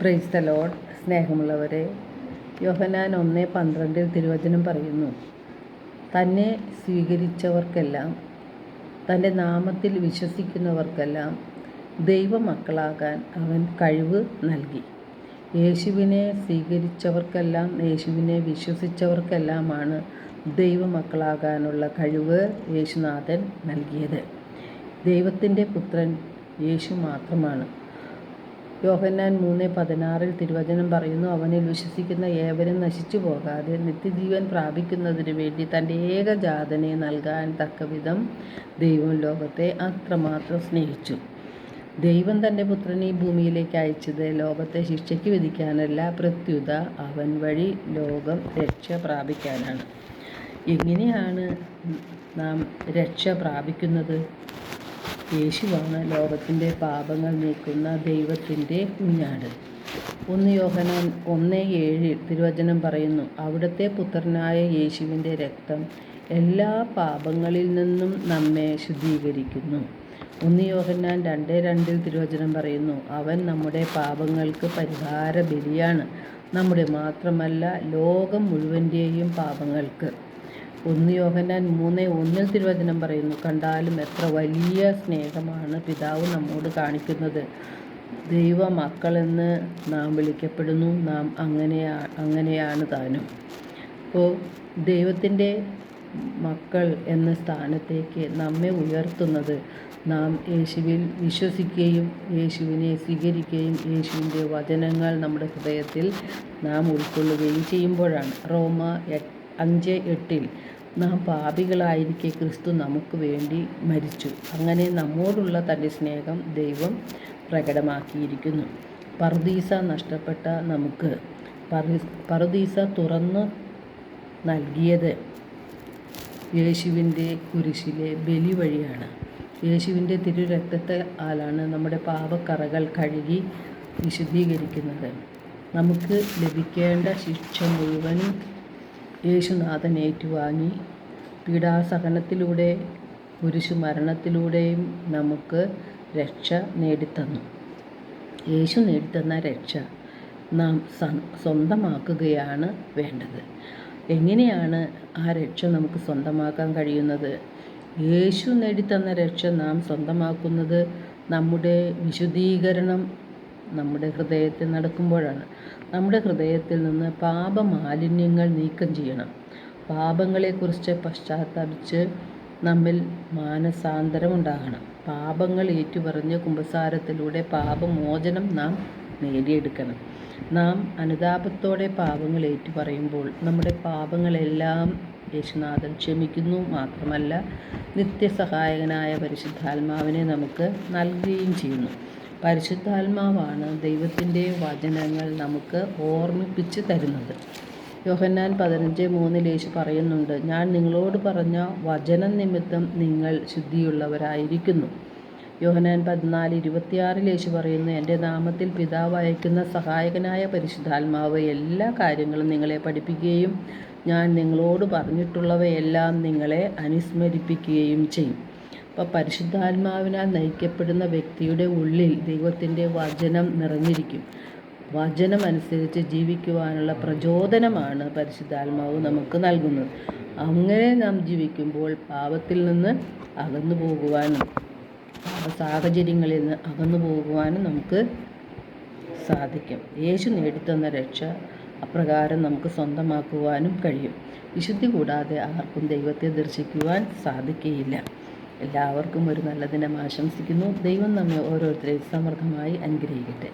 Praise the Lord. സ്നേഹമുള്ളവരെ, യോഹന്നാൻ 1:12 തിരുവചനം പറയുന്നു, തന്നെ സ്വീകരിച്ചവർക്കെല്ലാം, തൻ്റെ നാമത്തിൽ വിശ്വസിക്കുന്നവർക്കെല്ലാം ദൈവമക്കളാകാൻ അവൻ കഴിവ് നൽകി. യേശുവിനെ സ്വീകരിച്ചവർക്കെല്ലാം, യേശുവിനെ വിശ്വസിച്ചവർക്കെല്ലാമാണ് ദൈവമക്കളാകാനുള്ള കഴിവ് യേശുനാഥൻ നൽകിയത്. ദൈവത്തിൻ്റെ പുത്രൻ യേശു മാത്രമാണ്. യോഹന്നാൻ 3:16 തിരുവചനം പറയുന്നു, അവനിൽ വിശ്വസിക്കുന്ന ഏവരും നശിച്ചു പോകാതെ നിത്യജീവൻ പ്രാപിക്കുന്നതിനു വേണ്ടി തൻ്റെ ഏകജാതനെ നൽകാൻ തക്കവിധം ദൈവം ലോകത്തെ അത്രമാത്രം സ്നേഹിച്ചു. ദൈവം തൻ്റെ പുത്രനെ ഈ ഭൂമിയിലേക്ക് അയച്ചത് ലോകത്തെ ശിക്ഷയ്ക്ക് വിധിക്കാനല്ല, പ്രത്യുത അവൻ വഴി ലോകം രക്ഷ പ്രാപിക്കാനാണ്. എങ്ങനെയാണ് നാം രക്ഷ പ്രാപിക്കുന്നത്? യേശുവാണ് ലോകത്തിൻ്റെ പാപങ്ങൾ നീക്കുന്ന ദൈവത്തിൻ്റെ കുഞ്ഞാട്. 1 യോഹന്നാൻ 1:7 തിരുവചനം പറയുന്നു, അവിടുത്തെ പുത്രനായ യേശുവിൻ്റെ രക്തം എല്ലാ പാപങ്ങളിൽ നിന്നും നമ്മെ ശുദ്ധീകരിക്കുന്നു. 1 യോഹന്നാൻ 2:2 തിരുവചനം പറയുന്നു, അവൻ നമ്മുടെ പാപങ്ങൾക്ക് പരിഹാര ബലിയാണ്, നമ്മുടെ മാത്രമല്ല ലോകം മുഴുവൻ്റെയും പാപങ്ങൾക്ക്. 1 യോഹന്നാൻ 3:1 തിരുവചനം പറയുന്നു, കണ്ടാലും എത്ര വലിയ സ്നേഹമാണ് പിതാവ് നമ്മോട് കാണിക്കുന്നത്, ദൈവമക്കളെന്ന് നാം വിളിക്കപ്പെടുന്നു, നാം അങ്ങനെയാണ് താനും. അപ്പോൾ ദൈവത്തിൻ്റെ മക്കൾ എന്ന സ്ഥാനത്തേക്ക് നമ്മെ ഉയർത്തുന്നത് നാം യേശുവിൽ വിശ്വസിക്കുകയും യേശുവിനെ സ്വീകരിക്കുകയും യേശുവിൻ്റെ വചനങ്ങൾ നമ്മുടെ ഹൃദയത്തിൽ നാം ഉൾക്കൊള്ളുകയും ചെയ്യുമ്പോഴാണ്. റോമ 5:8 നാം പാപികളായിരിക്കെ ക്രിസ്തു നമുക്ക് വേണ്ടി മരിച്ചു. അങ്ങനെ നമ്മോടുള്ള തൻ്റെ സ്നേഹം ദൈവം പ്രകടമാക്കിയിരിക്കുന്നു. പറുദീസ നഷ്ടപ്പെട്ട നമുക്ക് പറുദീസ തുറന്നു നൽകിയത് യേശുവിൻ്റെ കുരിശിലെ ബലി വഴിയാണ്. യേശുവിൻ്റെ തിരുരക്തത്താലാണ് നമ്മുടെ പാപക്കറകൾ കഴുകി വിശുദ്ധീകരിക്കുന്നത്. നമുക്ക് ലഭിക്കേണ്ട ശിക്ഷ മുഴുവനും യേശുനാഥൻ ഏറ്റുവാങ്ങി പീഡാസഹനത്തിലൂടെ കുരിശുമരണത്തിലൂടെയും നമുക്ക് രക്ഷ നേടിത്തന്നു. യേശു നേടിത്തന്ന രക്ഷ നാം സ്വന്തമാക്കുകയാണ് വേണ്ടത്. എങ്ങനെയാണ് ആ രക്ഷ നമുക്ക് സ്വന്തമാക്കാൻ കഴിയുന്നത്? യേശു നേടിത്തന്ന രക്ഷ നാം സ്വന്തമാക്കുന്നത് നമ്മുടെ വിശുദ്ധീകരണം നമ്മുടെ ഹൃദയത്തിൽ നടക്കുമ്പോഴാണ്. നമ്മുടെ ഹൃദയത്തിൽ നിന്ന് പാപമാലിന്യങ്ങൾ നീക്കം ചെയ്യണം. പാപങ്ങളെക്കുറിച്ച് പശ്ചാത്തപിച്ച് നമ്മിൽ മാനസാന്തരം ഉണ്ടാകണം. പാപങ്ങൾ ഏറ്റുപറഞ്ഞ് കുമ്പസാരത്തിലൂടെ പാപമോചനം നാം നേടിയെടുക്കണം. നാം അനുതാപത്തോടെ പാപങ്ങൾ ഏറ്റുപറയുമ്പോൾ നമ്മുടെ പാപങ്ങളെല്ലാം യേശുനാഥൻ ക്ഷമിക്കുന്നു. മാത്രമല്ല, നിത്യസഹായകനായ പരിശുദ്ധാത്മാവിനെ നമുക്ക് നൽകുകയും ചെയ്യുന്നു. പരിശുദ്ധാത്മാവാണ് ദൈവത്തിൻ്റെ വചനങ്ങൾ നമുക്ക് ഓർമ്മിപ്പിച്ച് തരുന്നത്. യോഹന്നാൻ 15:3 യേശു പറയുന്നുണ്ട്, ഞാൻ നിങ്ങളോട് പറഞ്ഞ വചനം നിമിത്തം നിങ്ങൾ ശുദ്ധിയുള്ളവരായിരിക്കുന്നു. യോഹന്നാൻ 14:26 യേശു പറയുന്നു, എൻ്റെ നാമത്തിൽ പിതാവ് അയക്കുന്ന സഹായകനായ പരിശുദ്ധാത്മാവ് എല്ലാ കാര്യങ്ങളും നിങ്ങളെ പഠിപ്പിക്കുകയും ഞാൻ നിങ്ങളോട് പറഞ്ഞിട്ടുള്ളവയെല്ലാം നിങ്ങളെ അനുസ്മരിപ്പിക്കുകയും ചെയ്യും. അപ്പോൾ പരിശുദ്ധാത്മാവിനാൽ നയിക്കപ്പെടുന്ന വ്യക്തിയുടെ ഉള്ളിൽ ദൈവത്തിൻ്റെ വചനം നിറഞ്ഞിരിക്കും. വചനം അനുസരിച്ച് ജീവിക്കുവാനുള്ള പ്രചോദനമാണ് പരിശുദ്ധാത്മാവ് നമുക്ക് നൽകുന്നത്. അങ്ങനെ നാം ജീവിക്കുമ്പോൾ പാപത്തിൽ നിന്ന് അകന്നു പോകുവാനും സാഹചര്യങ്ങളിൽ നിന്ന് അകന്നു പോകുവാനും നമുക്ക് സാധിക്കും. യേശു നേടിത്തന്ന രക്ഷ അപ്രകാരം നമുക്ക് സ്വന്തമാക്കുവാനും കഴിയും. വിശുദ്ധി കൂടാതെ ആർക്കും ദൈവത്തെ ദർശിക്കുവാൻ സാധിക്കുകയില്ല. എല്ലാവർക്കും ഒരു നല്ല ദിനം ആശംസിക്കുന്നു. ദൈവം നമ്മെ ഓരോരുത്തരെയും സമൃദ്ധമായി അനുഗ്രഹിക്കട്ടെ.